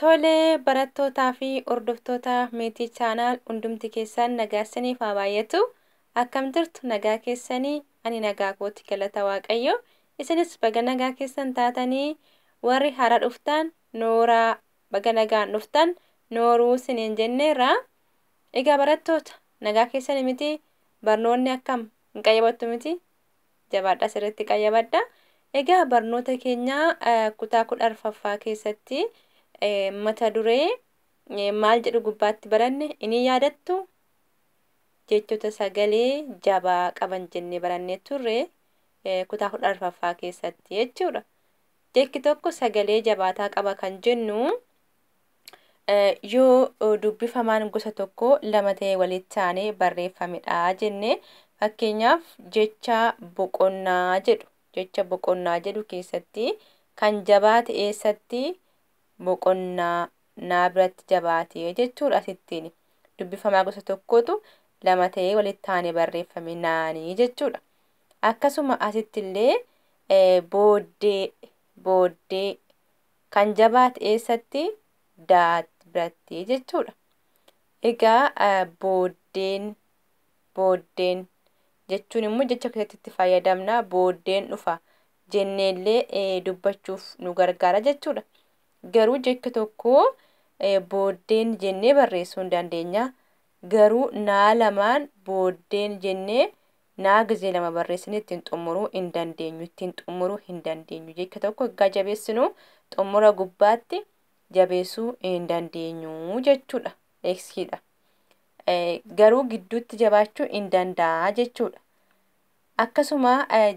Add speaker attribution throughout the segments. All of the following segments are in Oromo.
Speaker 1: Tolee barattootaa fi hordoftoota meetii chaanaal hundumti keessan nagaasanii fi baay'atu akkam jirtu nagaa keessanii ani nagaa kooti galata waaqayyo isinis baga nagaa keessan taatanii warri hara dhuftan nooraa baga nagaan dhuftan nooruu siniin jenneerra egaa barattoota nagaa keessanii miti barnoonni akkam hin qayyabattu miti jabaadha sirriitti qayyabadha egaa barnoota keenya kutaa 10ffaa keessatti mata duree maal jedhu gubbaatti baranne inni yaadattu jechoota sagalee jabaa qaban jennee barannee turre kutaa 10ffaa keessatti jechuudha. Jekki tokko sagalee jabaataa qaba kan jennu yoo dubbifamaan gosa tokko lama ta'ee walitti aanee barreeffamedha jennee fakkeenyaaf jecha boqonnaa jedhu keessatti kan jabaate eessatti boqonnaa naa biratti jabaatee jechuudha asittiin dubbifamaa gosa tokkotu lama ta'ee walitti aanee barreeffame naanii jechuudha. Akkasuma asittillee booddee kan jabaate eessatti daatti biratti jechuudha. Egaa booddeen jechuun immoo jecha keessatti fayyadamna booddeen dhufa jenneellee dubbachuuf nu gargaara jechuudha. Garuu jecha tokko booddeen jennee barreessuu hin dandeenya. Garuu naa lamaan booddeen jennee naa gizee lama barreessinee ittiin xumuruu hin dandeenyu. Jecha tokko egaa jabeessinu xumura gubbaatti jabeessuu hin dandeenyu jechuudha. Eeksiidha. Garuu gidduutti jabaachuu hin danda'a jechuudha. Akkasuma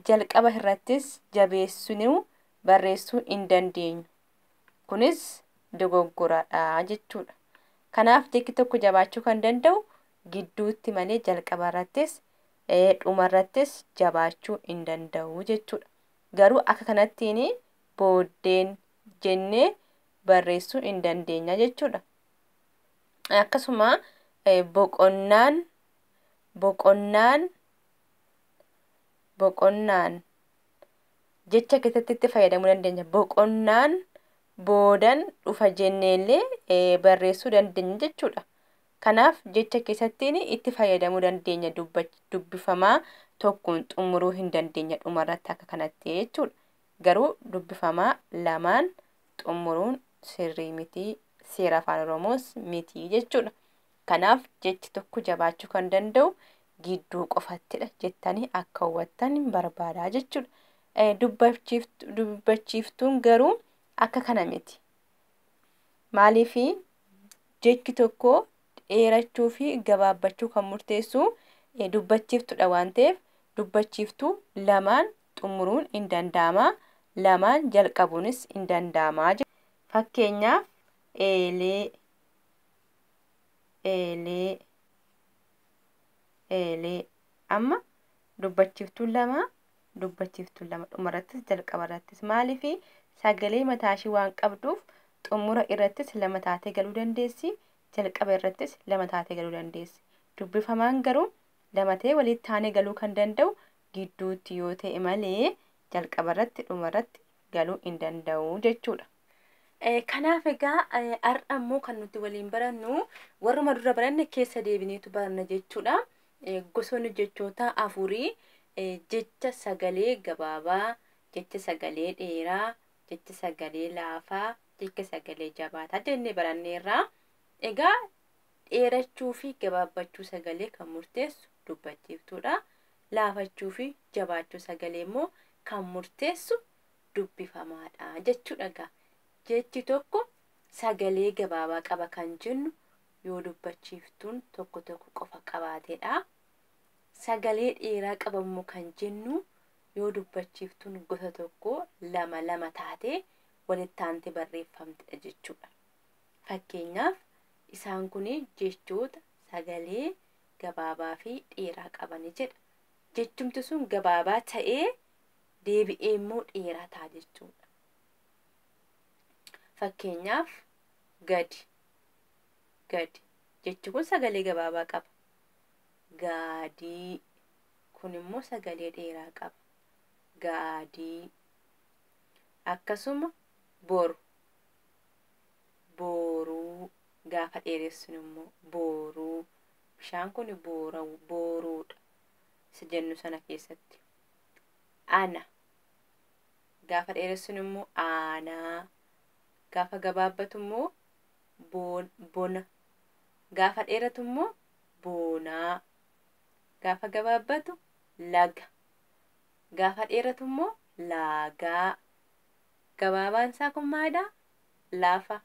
Speaker 1: jalqaba irrattis jabeessinuu barreessuu hin dandeenyu. Kunis dogoggoradha jechuudha. Kanaaf jechi tokko jabaachuu kan danda'u gidduutti malee jalqaba irrattis dhuma irrattis jabaachuu hin danda'u jechuudha. Garuu akka kanattiin booddeen jennee barreessuu hin dandeenya jechuudha. Akkasuma boqonnaan jecha keessatti itti fayyadamuu dandeenya. Boqonnaan boodan dhufa jenneellee barreessuu dandeenya jechuudha. Kanaaf jecha keessattiin itti fayyadamuu dandeenya dubbifamaa tokkoon xumuruu hin dandeenya dhumarratti akka kanatti jechuudha. Garuu dubbifamaa lamaan xumuruun sirrii miti seera afaan Oromoos miti jechuudha. Kanaaf jechi tokko jabaachuu kan danda'u gidduu qofattidha jettanii akka hubattan barbaada jechuudha. Dubbachiiftuun garuu akka kana miti. Maaliif jechi tokko dheerachuu fi gabaabbachuu kan murteessu dubbachiiftuudha waan ta'eef dubbachiiftuu lamaan xumuruun hin danda'ama. Lamaan jalqabuunis hin danda'ama. Fakkeenyaaf eelee amma dubbachiiftuun lama dhumarrattis jalqabarrattis maaliif sagalee mataashii waan qabduuf xumura irrattis lama taatee galuu dandeessi jalqaba irrattis lama taatee galuu dandeessi. Dubbifamaan garuu lama ta'ee walitti aanee galuu kan danda'u gidduutti yoo ta'e malee jalqabarratti dhumarratti galuu hin danda'u jechuudha. Kanaaf egaa har'a immoo kan nuti waliin barannu warruma dura baranne keessa deebineetu baranna jechuudha. Gosoonni jechoota afurii jecha sagalee gabaabaa, jecha sagalee dheeraa, jecha sagalee laafaa, jecha sagalee jabaataa jennee baranneerra. Egaa dheerachuu fi gabaabbachuu sagalee kan murteessu dubbachiiftuudha. Laafachuu fi jabaachuu sagalee immoo kan murteessu dubbifamaadha jechuudha. Egaa jechi tokko sagalee gabaabaa qaba kan jennu yoo dubbachiiftuun tokko qofa qabaateedha. Sagalee dheeraa qabamu kan jennu yoo dubbachiiftuun gosa tokko lama taatee walitti aantee barreeffamtedha jechuudha. Fakkeenyaaf isaan kun jechoota sagalee gabaabaa fi dheeraa qabani jedha. Jechumti sun gabaabaa ta'ee deebi'ee immoo dheeraa ta'a jechuudha. Fakkeenyaaf gadi jechi kun sagalee gabaabaa qaba. Gaadii kun immoo sagalee dheeraa qaba. Gaadii akkasuma boru booruu. Gaafa dheeressuun immoo booruu. Bishaan kun booruudha. Isa jennu sana keessatti. Ana. Gaafa dheeressuun immoo aanaa. Gaafa gabaabbatu immoo bona. Gaafa dheeratu immoo boonaa. Gaafa gabaabbatu laga. Gaafa dheeratu immoo laagaa. Gabaabaan isaa kun maalidha? Laafaa.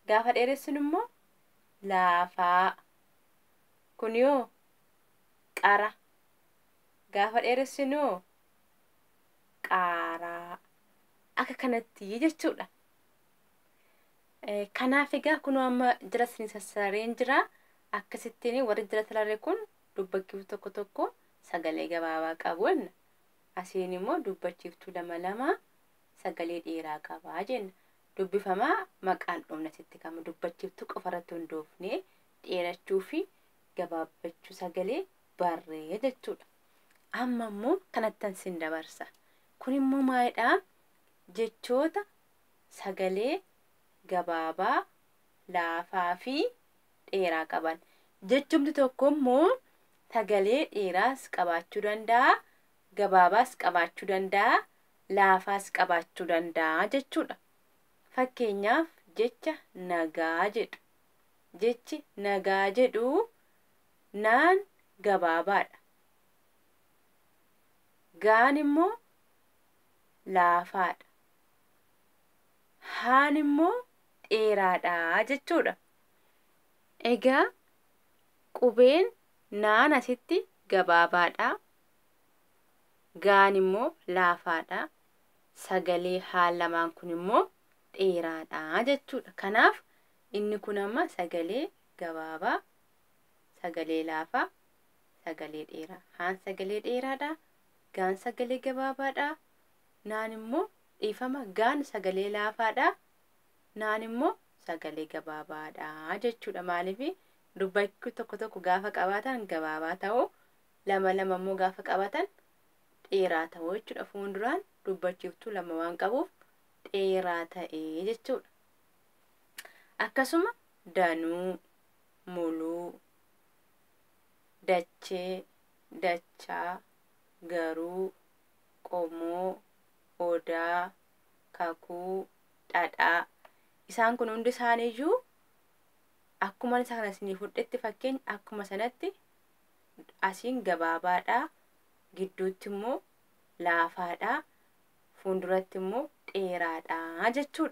Speaker 1: Gaafa dheeressuun immoo laafaa. Kun yoo qara. Gaafa dheeressuun yoo qaaraa. Akka kanatti jechuudha. Kanaaf egaa kun amma jira isin sassarareen jira. Akkasittiin warri jira tararee kun dubbachiiftuu tokko sagalee gabaabaa qabu. Asiin immoo dubbachiiftuu lama sagalee dheeraa qabaa jenna. Dubbifamaa maqaan dhumna sitti kama. Dubbachiiftuu qofarratti hundoofnee dheerachuu fi gabaabbachuu sagalee barree jechuudha. Amma immoo kanattan sin dabarsa. Kun immoo maalidha? Jechoota sagalee gabaabaa, laafaa fi dheeraa qaban. Jechumti tokko immoo sagalee dheeraas qabaachuu danda'a, gabaabaas qabaachuu danda'a, laafaas qabaachuu danda'a jechuudha. Fakkeenyaaf jecha nagaa jedhu. Jechi nagaa jedhu naan gabaabaadha. Gaan immoo laafaadha. Haan immoo dheeraadha jechuudha. Egaa qubeen naan asitti gabaabaadha. Gaan immoo laafaadha. Sagalee haan lamaan kun immoo dheeraadha jechuudha. Kanaaf inni kun amma sagalee gabaabaa, sagalee laafaa, sagalee dheeraa. Haan sagalee dheeraadha. Gaan sagalee gabaabaadha. Naan immoo dhiifama gaan sagalee laafaadha. Naan immoo sagalee gabaabaadha jechuudha. Maaliif dubbachuu tokko gaafa qabaatan gabaabaa ta'uu, lama immoo gaafa qabaatan dheeraa ta'uu jechuudha. Fuunduraan dubbachiiftuu lama waan qabuuf dheeraa ta'ee jechuudha. Akkasuma danuu, muluu, dachee, dachaa, garuu, qomoo, odaa, kakuu, dhadhaa. Isaan kun hundi isaaniiyyuu akkuma isa kana isinii fudhetti fakkeenya akkuma sanatti asiin gabaabaadha, gidduutti immoo laafaadha, fuulduratti immoo dheeraadha jechuudha.